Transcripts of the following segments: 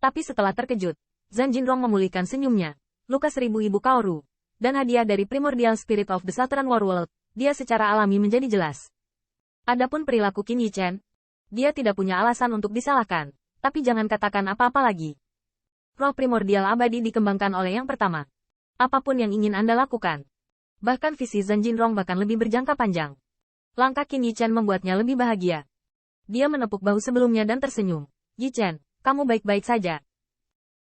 Tapi setelah terkejut, Zhan Jinrong memulihkan senyumnya. Luka 1000 ibu Kaoru, dan hadiah dari Primordial Spirit of the Southern Warworld, dia secara alami menjadi jelas. Adapun perilaku Qin Yichen, dia tidak punya alasan untuk disalahkan, tapi jangan katakan apa-apa lagi. Roh primordial abadi dikembangkan oleh yang pertama. Apapun yang ingin Anda lakukan. Bahkan visi Zhan Jinrong bahkan lebih berjangka panjang. Langkah Qin Yichen membuatnya lebih bahagia. Dia menepuk bahu sebelumnya dan tersenyum. Yichen, kamu baik-baik saja.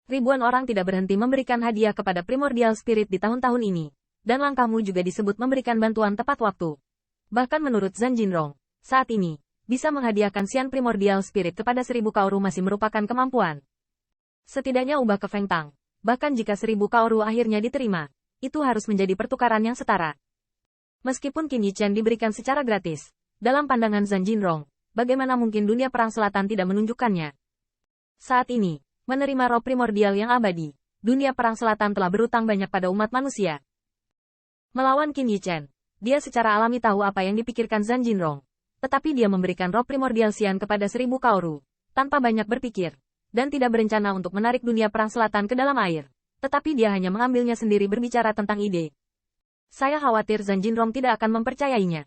Ribuan orang tidak berhenti memberikan hadiah kepada Primordial Spirit di tahun-tahun ini. Dan langkahmu juga disebut memberikan bantuan tepat waktu. Bahkan menurut Zhan Jinrong, saat ini, bisa menghadiahkan Xian Primordial Spirit kepada 1000 Kaoru masih merupakan kemampuan. Setidaknya ubah ke Feng Tang. Bahkan jika 1000 Kaoru akhirnya diterima, itu harus menjadi pertukaran yang setara. Meskipun Qin Yichen diberikan secara gratis, dalam pandangan Zhan Jinrong, bagaimana mungkin dunia perang selatan tidak menunjukkannya? Saat ini, menerima roh primordial yang abadi, dunia perang selatan telah berutang banyak pada umat manusia. Melawan Qin Yichen, dia secara alami tahu apa yang dipikirkan Zhan Jinrong. Tetapi dia memberikan roh primordial Xian kepada 1000 Kaoru, tanpa banyak berpikir, dan tidak berencana untuk menarik dunia perang selatan ke dalam air. Tetapi dia hanya mengambilnya sendiri berbicara tentang ide. Saya khawatir Zhan Jinrong tidak akan mempercayainya.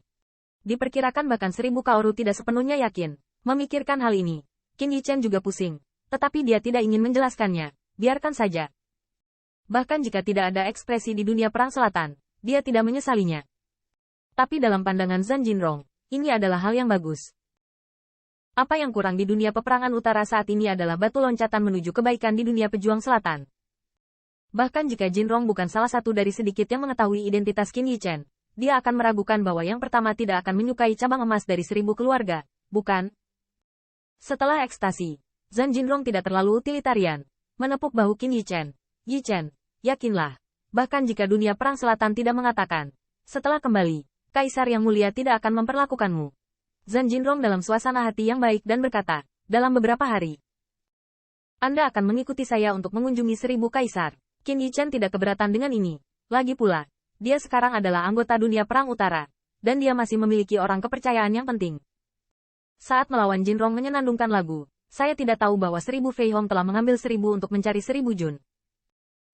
Diperkirakan bahkan 1000 Kaoru tidak sepenuhnya yakin, memikirkan hal ini. Qin Yichen juga pusing, tetapi dia tidak ingin menjelaskannya, biarkan saja. Bahkan jika tidak ada ekspresi di dunia perang selatan, dia tidak menyesalinya. Tapi dalam pandangan Zhan Jinrong, ini adalah hal yang bagus. Apa yang kurang di dunia peperangan utara saat ini adalah batu loncatan menuju kebaikan di dunia pejuang selatan. Bahkan jika Jinrong bukan salah satu dari sedikit yang mengetahui identitas Qin Yichen, dia akan meragukan bahwa yang pertama tidak akan menyukai cabang emas dari 1000 keluarga, bukan? Setelah ekstasi, Zhan Jinrong tidak terlalu utilitarian, menepuk bahu Qin Yichen. Yichen, yakinlah, bahkan jika dunia perang selatan tidak mengatakan, setelah kembali, Kaisar yang mulia tidak akan memperlakukanmu. Zhan Jinrong dalam suasana hati yang baik dan berkata, dalam beberapa hari, Anda akan mengikuti saya untuk mengunjungi 1000 Kaisar. Qin Yichen tidak keberatan dengan ini. Lagi pula, dia sekarang adalah anggota dunia perang utara, dan dia masih memiliki orang kepercayaan yang penting. Saat melawan Jinrong menyenandungkan lagu, saya tidak tahu bahwa 1000 Fei Hong telah mengambil 1000 untuk mencari 1000 Jun.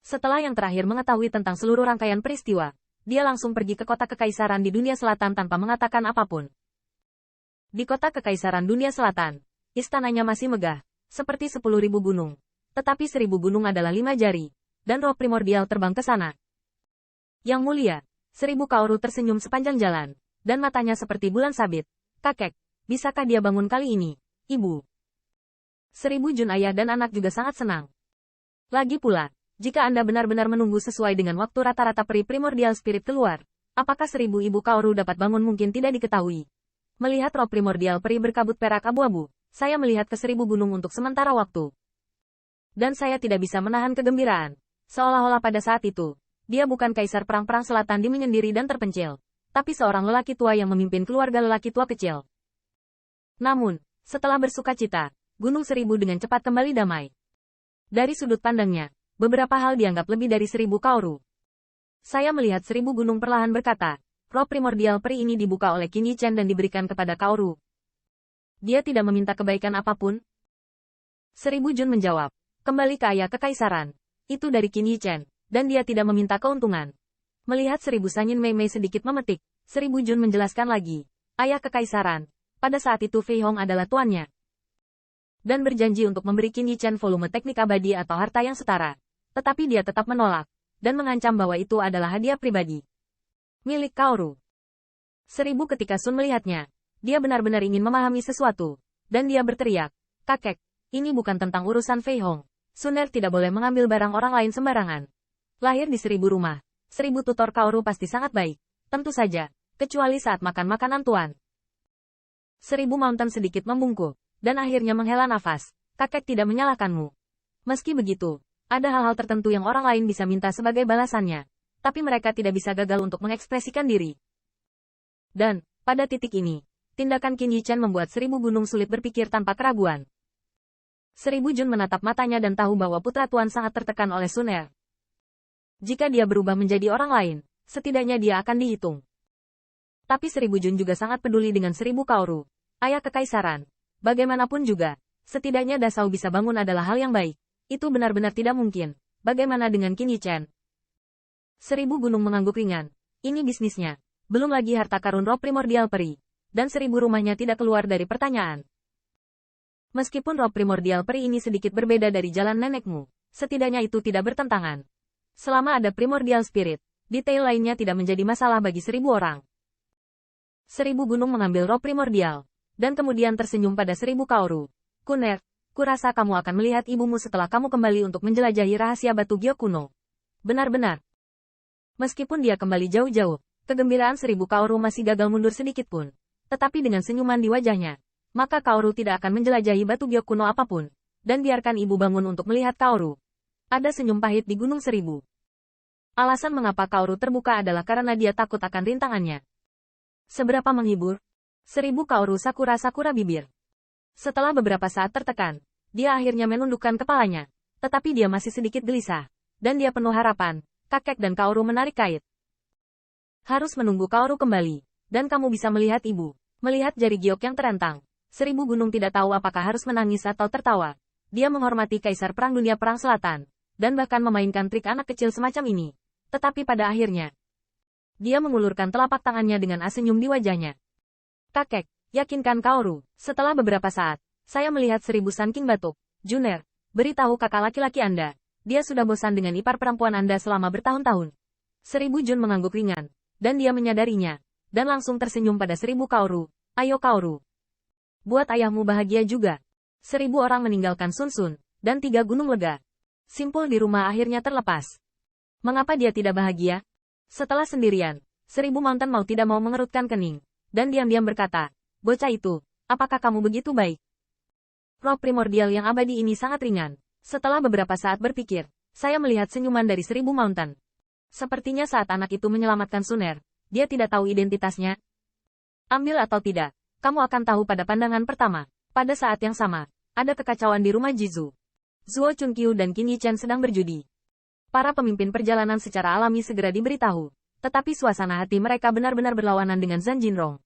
Setelah yang terakhir mengetahui tentang seluruh rangkaian peristiwa, dia langsung pergi ke kota kekaisaran di dunia selatan tanpa mengatakan apapun. Di kota kekaisaran dunia selatan, istananya masih megah, seperti 10.000 gunung. Tetapi 1000 gunung adalah 5 jari, dan roh primordial terbang ke sana. Yang mulia, 1000 Kaoru tersenyum sepanjang jalan, dan matanya seperti bulan sabit. Kakek, bisakah dia bangun kali ini, Ibu? 1000 Jun ayah dan anak juga sangat senang. Lagi pula, jika Anda benar-benar menunggu sesuai dengan waktu rata-rata peri primordial spirit keluar, apakah 1000 ibu Kaoru dapat bangun mungkin tidak diketahui. Melihat roh primordial peri berkabut perak abu-abu, saya melihat ke 1000 gunung untuk sementara waktu. Dan saya tidak bisa menahan kegembiraan. Seolah-olah pada saat itu, dia bukan kaisar perang-perang selatan di menyendiri dan terpencil, tapi seorang lelaki tua yang memimpin keluarga lelaki tua kecil. Namun, setelah bersukacita, Gunung 1000 dengan cepat kembali damai. Dari sudut pandangnya, beberapa hal dianggap lebih dari 1000 Kaoru. Saya melihat 1000 gunung perlahan berkata, roh primordial peri ini dibuka oleh Qin Yichen dan diberikan kepada Kaoru. Dia tidak meminta kebaikan apapun? 1000 Jun menjawab, kembali ke ayah kekaisaran. Itu dari Qin Yichen, dan dia tidak meminta keuntungan. Melihat 1000 Sanyin Mei Mei sedikit memetik, 1000 Jun menjelaskan lagi, ayah kekaisaran, pada saat itu Fei Hong adalah tuannya. Dan berjanji untuk memberi Qin Yichen volume teknik abadi atau harta yang setara. Tetapi dia tetap menolak, dan mengancam bahwa itu adalah hadiah pribadi milik Kaoru. 1000 ketika Sun melihatnya, dia benar-benar ingin memahami sesuatu, dan dia berteriak, kakek, ini bukan tentang urusan Fei Hong. Suner tidak boleh mengambil barang orang lain sembarangan. Lahir di 1000 rumah, 1000 tutor Kaoru pasti sangat baik, tentu saja, kecuali saat makan makanan tuan. 1000 Mountain sedikit membungkuk, dan akhirnya menghela nafas, kakek tidak menyalahkanmu. Meski begitu, ada hal-hal tertentu yang orang lain bisa minta sebagai balasannya, tapi mereka tidak bisa gagal untuk mengekspresikan diri. Dan, pada titik ini, tindakan Qin Yichen membuat 1000 gunung sulit berpikir tanpa keraguan. 1000 Jun menatap matanya dan tahu bahwa putra tuan sangat tertekan oleh Sun Er. Jika dia berubah menjadi orang lain, setidaknya dia akan dihitung. Tapi 1000 Jun juga sangat peduli dengan 1000 Kaoru, ayah kekaisaran. Bagaimanapun juga, setidaknya Dasau bisa bangun adalah hal yang baik. Itu benar-benar tidak mungkin. Bagaimana dengan Qin Yichen? 1000 gunung mengangguk ringan. Ini bisnisnya. Belum lagi harta karun roh primordial peri. Dan 1000 rumahnya tidak keluar dari pertanyaan. Meskipun roh primordial peri ini sedikit berbeda dari jalan nenekmu, setidaknya itu tidak bertentangan. Selama ada primordial spirit, detail lainnya tidak menjadi masalah bagi 1000 orang. 1000 gunung mengambil roh primordial, dan kemudian tersenyum pada 1000 kaoru. Kuner, kurasa kamu akan melihat ibumu setelah kamu kembali untuk menjelajahi rahasia batu giok kuno. Benar-benar. Meskipun dia kembali jauh-jauh, kegembiraan 1000 kaoru masih gagal mundur sedikit pun. Tetapi dengan senyuman di wajahnya, maka Kaoru tidak akan menjelajahi batu giok kuno apapun, dan biarkan ibu bangun untuk melihat Kaoru. Ada senyum pahit di Gunung 1000. Alasan mengapa Kaoru terbuka adalah karena dia takut akan rintangannya. Seberapa menghibur? 1000 Kaoru sakura-sakura bibir. Setelah beberapa saat tertekan, dia akhirnya menundukkan kepalanya, tetapi dia masih sedikit gelisah, dan dia penuh harapan. Kakek dan Kaoru menarik kait. Harus menunggu Kaoru kembali, dan kamu bisa melihat ibu. Melihat jari giok yang terentang. 1000 gunung tidak tahu apakah harus menangis atau tertawa. Dia menghormati Kaisar Perang Dunia Perang Selatan, dan bahkan memainkan trik anak kecil semacam ini. Tetapi pada akhirnya, dia mengulurkan telapak tangannya dengan senyum di wajahnya. Kakek, yakinkan Kaoru. Setelah beberapa saat, saya melihat 1000 Sun King batuk. Juner, beritahu kakak laki-laki Anda. Dia sudah bosan dengan ipar perempuan Anda selama bertahun-tahun. 1000 Jun mengangguk ringan, dan dia menyadarinya, dan langsung tersenyum pada 1000 Kaoru. Ayo Kaoru. Buat ayahmu bahagia juga. 1000 orang meninggalkan Sun Sun, dan 3 gunung lega. Simpul di rumah akhirnya terlepas. Mengapa dia tidak bahagia? Setelah sendirian, 1000 Mountain mau tidak mau mengerutkan kening, dan diam-diam berkata, bocah itu, apakah kamu begitu baik? Roh primordial yang abadi ini sangat ringan. Setelah beberapa saat berpikir, saya melihat senyuman dari 1000 Mountain. Sepertinya saat anak itu menyelamatkan Suner, dia tidak tahu identitasnya. Ambil atau tidak, kamu akan tahu pada pandangan pertama. Pada saat yang sama, ada kekacauan di rumah Jizu. Zuo Chunqiu dan Qin Yichen sedang berjudi. Para pemimpin perjalanan secara alami segera diberitahu, tetapi suasana hati mereka benar-benar berlawanan dengan Zhan Jinrong.